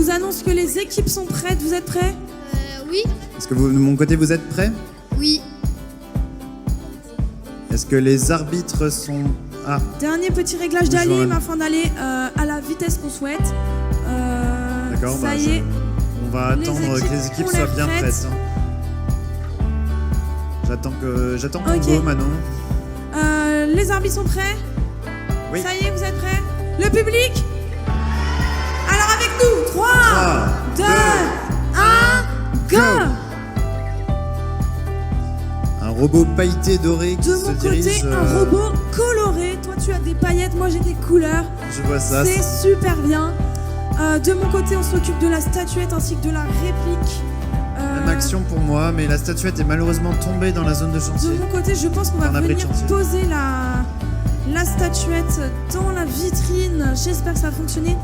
vous annonce que les équipes sont prêtes. Vous êtes prêts? Oui. Est-ce que vous, de mon côté, vous êtes prêts? Oui. Est-ce que les arbitres sont... Ah, Dernier petit réglage Bonjour, d'Alim Anne. afin d'aller à la vitesse qu'on souhaite. d'accord, Ça y est. on va Les attendre que les équipes équipes ont soient l'air bien prêtes. prêtes. J'attends qu'on Ok. go, Manon. Les arbitres sont prêts? Oui. Ça y est, vous êtes prêts? Le public? Alors avec nous, 3, 2, 1, go! Un robot pailleté doré qui De se mon dirige... côté, un robot coloré. Toi, tu as des paillettes, moi j'ai des couleurs. Je vois ça. C'est super bien. De mon côté, on s'occupe de la statuette ainsi que de la réplique. Même action pour moi, mais la statuette est malheureusement tombée dans la zone de De chantier. mon côté, je pense qu'on va Dans l'abri de venir chantier. poser la statuette dans la vitrine. J'espère que ça va fonctionner.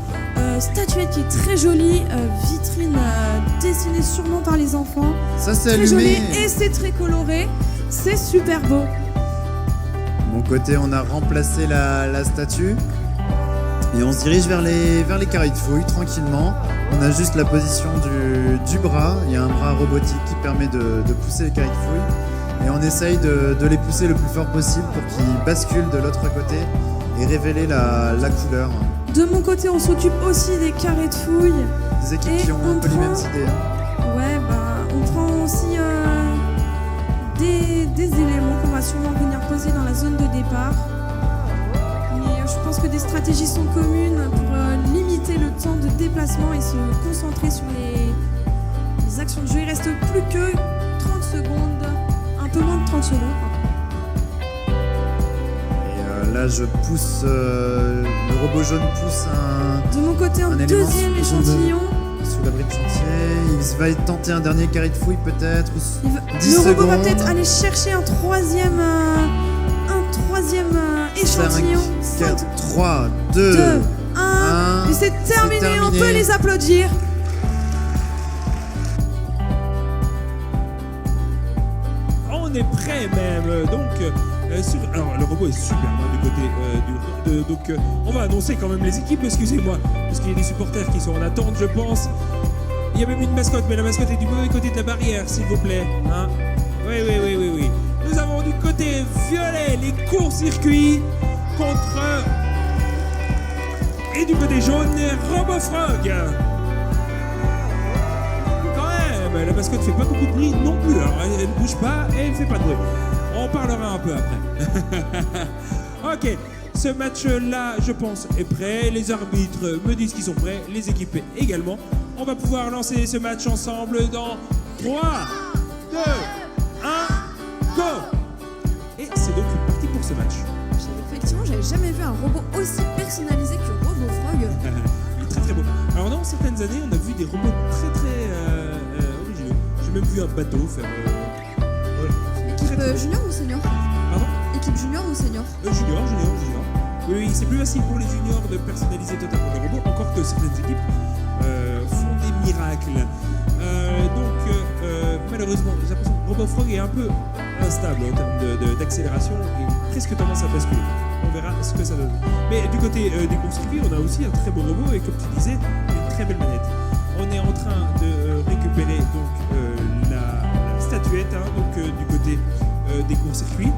Statuette qui est très jolie. Vitrine dessinée sûrement par les enfants. Ça, c'est Très jolie allumé. et c'est très coloré. C'est super beau. De mon côté, on a remplacé la statue. Et on se dirige vers les carrés de fouille tranquillement. On a juste la position du bras. Il y a un bras robotique qui permet de pousser les carrés de fouille. Et on essaye de les pousser le plus fort possible pour qu'ils basculent de l'autre côté et révéler la couleur. De mon côté, on s'occupe aussi des carrés de fouille. Des équipes Et qui ont on un peu les prend- mêmes idées. Ouais, on prend aussi des éléments qu'on va sûrement venir poser dans la zone de départ. Mais je pense que des stratégies sont communes pour limiter le temps de déplacement et se concentrer sur les actions de jeu. Il reste plus que 30 secondes, un peu moins de 30 secondes. Et là, je pousse... le robot jaune pousse un... De mon côté, un élément deuxième sous- échantillon. sous l'abri de chantier. Il va tenter un dernier carré de fouille peut-être. ou 10 Le robot va secondes. peut-être aller chercher un troisième échantillon. 5, 4, 3, 2, 2, 1. 1. Et c'est terminé, on peut les applaudir. On est prêt même. Donc, alors le robot est super du côté donc on va annoncer quand même les équipes. Excusez-moi, parce qu'il y a des supporters qui sont en attente, je pense. Il y a même une mascotte, mais la mascotte est du mauvais côté de la barrière, s'il vous plaît. Hein? Oui. Nous avons du côté violet les courts-circuits contre et du côté jaune les RoboFrog. Quand même, la mascotte fait pas beaucoup de bruit non plus. Alors elle ne bouge pas et elle fait pas de bruit. On parlera un peu après. Ok, ce match-là, je pense, est prêt. Les arbitres me disent qu'ils sont prêts, les équipes également. On va pouvoir lancer ce match ensemble dans 3, 2, 1, go! Et c'est donc parti pour ce match. Effectivement, j'avais jamais vu un robot aussi personnalisé que RoboFrog. Il est très très beau. Alors dans certaines années, on a vu des robots très originaux. J'ai même vu un bateau faire... Équipe junior ou senior? Pardon? Équipe junior ou senior? Junior. Oui, c'est plus facile pour les juniors de personnaliser totalement le robot, encore que certaines équipes font des miracles. Malheureusement, j'ai l'impression que RoboFrog est un peu instable en termes d'accélération et presque tendance à basculer. On verra ce que ça donne. Mais du côté des courts-circuits, on a aussi un très beau robot et comme tu disais, une très belle manette. On est en train de récupérer donc la statuette du côté des courts-circuits.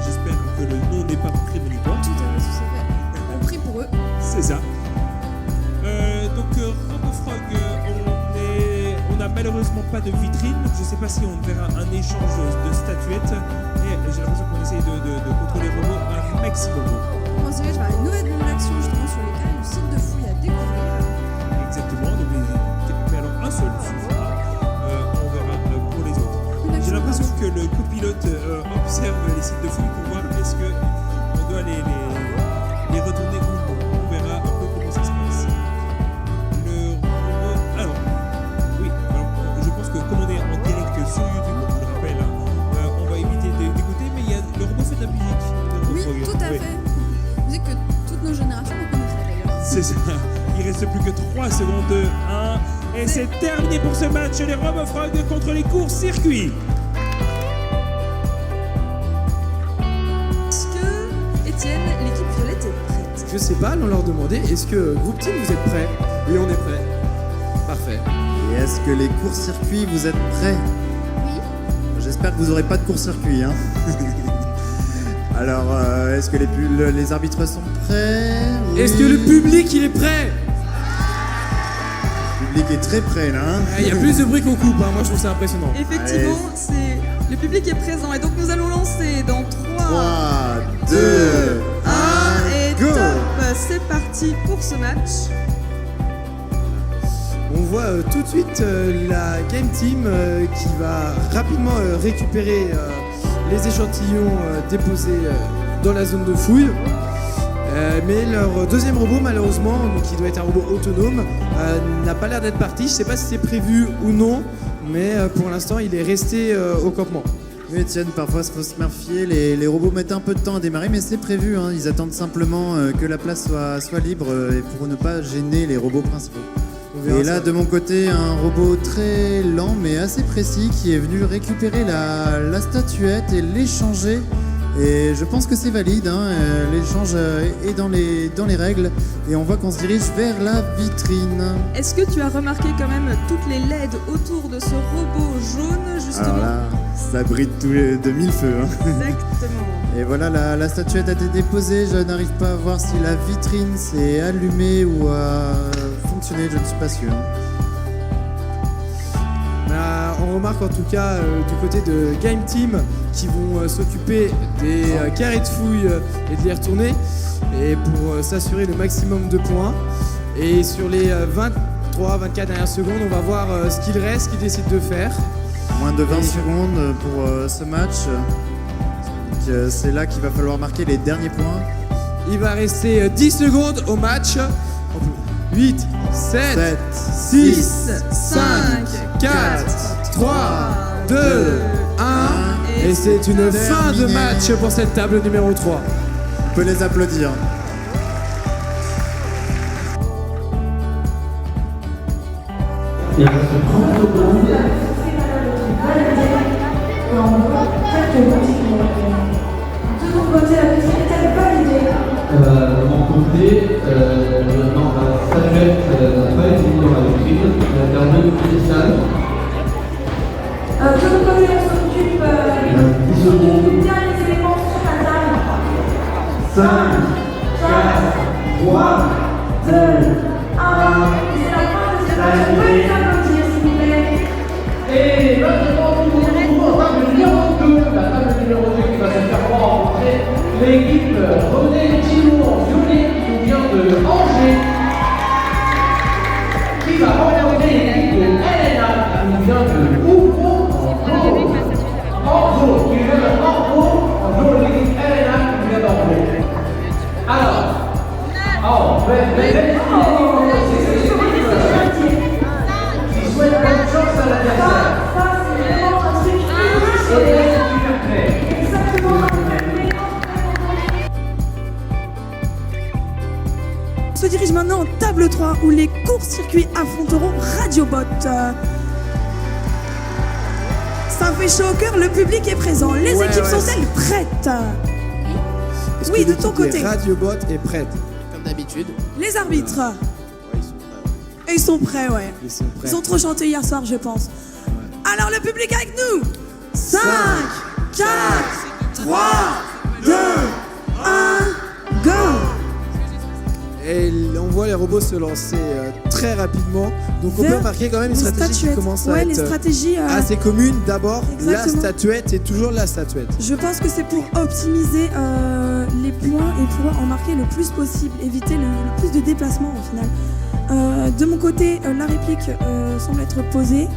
J'espère que le nom n'est pas prémonitoire. Tout à fait, c'est fait. On prie pour eux. C'est ça. RoboFrog, on n'a malheureusement pas de vitrine. Je ne sais pas si on verra un échange de statuettes. Et j'ai l'impression qu'on essaye de contrôler les robots un maximum. On se dirige vers une nouvelle action justement sur les carrés du site de fouille à découvrir. Exactement. Donc, mais alors un seul suffira. On verra pour les autres. J'ai l'impression que le copilote observe les sites de fouille pour voir est-ce qu'on doit les retourner ou non. On verra un peu comment ça se passe. Le robot... Alors, oui, je pense que comme on est en direct sur YouTube, on vous le rappelle, on va éviter d'écouter, mais le robot fait de la musique. Oui, tout à fait. Musique que toutes nos générations vont connaître d'ailleurs. C'est ça. Il reste plus que 3 secondes. 1. Et c'est terminé pour ce match. Les RoboFrog contre les courts-circuits. Est-ce que, Étienne, l'équipe violette est prête? Je sais pas, allons leur demander, est-ce que Groupe Team vous êtes prêts? Oui, on est prêts. Parfait. Et est-ce que les courts-circuits, vous êtes prêts? Oui. J'espère que vous n'aurez pas de court-circuit. Hein. Alors, est-ce que les arbitres sont prêts? Oui. Est-ce que le public, il est prêt? Le public est très prêt là. Hein. Il y a plus de bruit qu'on coupe, hein. Moi je trouve ça impressionnant. Effectivement, le public est présent et donc nous allons lancer dans 3, 3, 2, 1 et go. top. C'est parti pour ce match. On voit tout de suite la Game Team qui va rapidement récupérer les échantillons déposés dans la zone de fouille. Mais leur deuxième robot, malheureusement, qui doit être un robot autonome, n'a pas l'air d'être parti. Je ne sais pas si c'est prévu ou non, mais pour l'instant, il est resté au campement. Oui, Étienne, parfois il faut se méfier, les robots mettent un peu de temps à démarrer, mais c'est prévu, hein. Ils attendent simplement que la place soit libre et pour ne pas gêner les robots principaux. Et là, de mon côté, un robot très lent mais assez précis qui est venu récupérer la statuette et l'échanger. Et je pense que c'est valide, hein. L'échange est dans les règles et on voit qu'on se dirige vers la vitrine. Est-ce que tu as remarqué quand même toutes les LED autour de ce robot jaune, justement? Alors là, ça brille de mille feux. Hein. Exactement. Et voilà, la statuette a été déposée. Je n'arrive pas à voir si la vitrine s'est allumée ou a fonctionné, je ne suis pas sûr. On remarque en tout cas du côté de Game Team qui vont s'occuper des carrés de fouille et de les retourner et pour s'assurer le maximum de points. Et sur les 23-24 dernières secondes, on va voir ce qu'il reste, ce qu'ils décident de faire. Moins de 20 secondes pour ce match. Donc, c'est là qu'il va falloir marquer les derniers points. Il va rester 10 secondes au match. 8, 7, 6, 5, 4, 3, 2, 1. Et c'est une fin de match pour cette table numéro 3. On peut les applaudir. Il reste 30 secondes. De mon côté, la vitrine est-elle validée? De mon côté, non, la statuette n'a pas été mise dans la vitrine. Elle a perdu une salle. De mon côté, on s'occupe des derniers éléments sur la table. 5, 4, 3, 2, 1. Et c'est la fin de ce match. Vous pouvez les applaudir, s'il vous plaît. Et maintenant, nous vous retrouvons à table numéro 2. La table numéro 2 qui va se faire rencontrer l'équipe René Timon Violet qui nous vient de Angers. Qui va rencontrer l'équipe de Elena qui nous vient de Oufo Anzo. Qui vient de Anzo, l'équipe Elena qui nous vient d'Angers. Alors, qui souhaite bonne chance à l'adversaire. Ça, c'est vraiment un truc exactement. On se dirige maintenant en table 3 où les courts-circuits affronteront Radiobot. Ça fait chaud au cœur, le public est présent. Les équipes sont-elles prêtes? Oui, de ton côté. Radiobot est prête. Comme d'habitude. Les arbitres. Ouais, Ils sont prêts, ouais. Ils sont prêts. Ils ont trop chanté hier soir, je pense. Alors le public avec nous. 5, 4, 3, 2, 1, go. Et on voit les robots se lancer très rapidement. Donc on peut remarquer quand même une Les stratégie qui statuettes. commence à Ouais, les être stratégies. assez commune. D'abord, la Exactement. statuette et toujours la statuette. Je pense que c'est pour optimiser les points et pouvoir en marquer le plus possible, éviter le plus de déplacements au final. De mon côté, la réplique semble être posée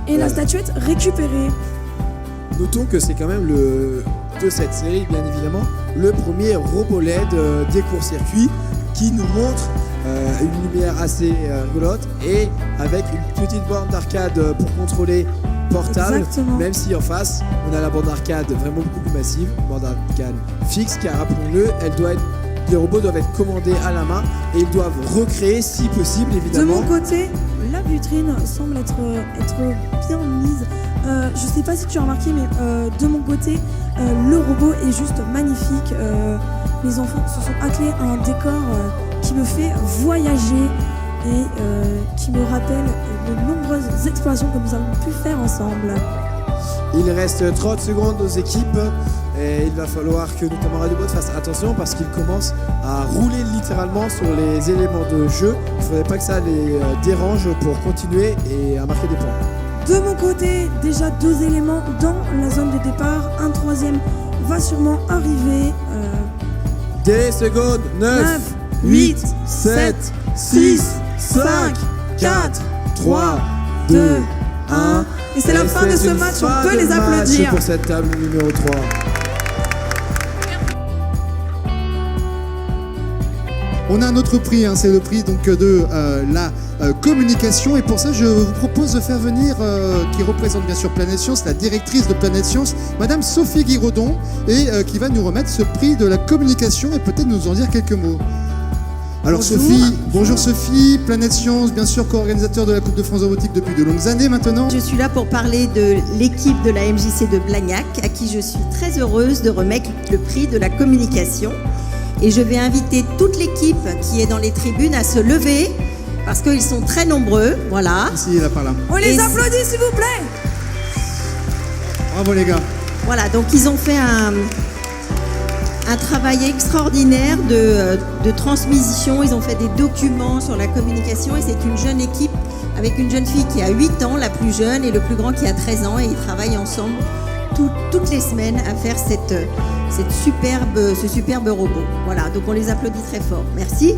et la statuette récupérée. Notons que c'est quand même de cette série, bien évidemment, le premier robot LED des courts-circuits qui nous montre une lumière assez rigolote et avec une petite borne d'arcade pour contrôler portable. Exactement. Même si en face, on a la borne d'arcade vraiment beaucoup plus massive, une borne d'arcade fixe, car rappelons-le, les robots doivent être commandés à la main et ils doivent recréer, si possible, De évidemment. mon côté, la vitrine semble être bien mise. Je sais pas si tu as remarqué, mais de mon côté, le robot est juste magnifique. Les enfants se sont attelés à un décor qui me fait voyager. et qui me rappelle de nombreuses explorations que nous avons pu faire ensemble. Il reste 30 secondes aux équipes et il va falloir que nos camarades de boîte fassent attention parce qu'ils commencent à rouler littéralement sur les éléments de jeu. Il ne faudrait pas que ça les dérange pour continuer et à marquer des points. De mon côté, déjà 2 éléments dans la zone de départ. Un troisième va sûrement arriver. Des secondes, 9, 8, 7, 6, 5, 4, 3, 2, 1. Et c'est la fin de ce match, on peut les applaudir. Pour cette table numéro 3. On a un autre prix, hein, c'est le prix donc, de la communication. Et pour ça, je vous propose de faire venir, qui représente bien sûr Planète Science, la directrice de Planète Science, Madame Sophie Guiraudon, et qui va nous remettre ce prix de la communication et peut-être nous en dire quelques mots. Alors Bonjour. Sophie, bonjour Sophie, Planète Science, bien sûr co-organisateur de la Coupe de France de robotique depuis de longues années maintenant. Je suis là pour parler de l'équipe de la MJC de Blagnac, à qui je suis très heureuse de remettre le prix de la communication. Et je vais inviter toute l'équipe qui est dans les tribunes à se lever, parce qu'ils sont très nombreux, voilà. Ici et là par là. On les Et applaudit s'il vous plaît. Bravo les gars. Voilà, donc ils ont fait un travail extraordinaire de transmission. Ils ont fait des documents sur la communication et c'est une jeune équipe avec une jeune fille qui a 8 ans, la plus jeune, et le plus grand qui a 13 ans. Et ils travaillent ensemble toutes les semaines à faire ce superbe robot. Voilà, donc on les applaudit très fort. Merci.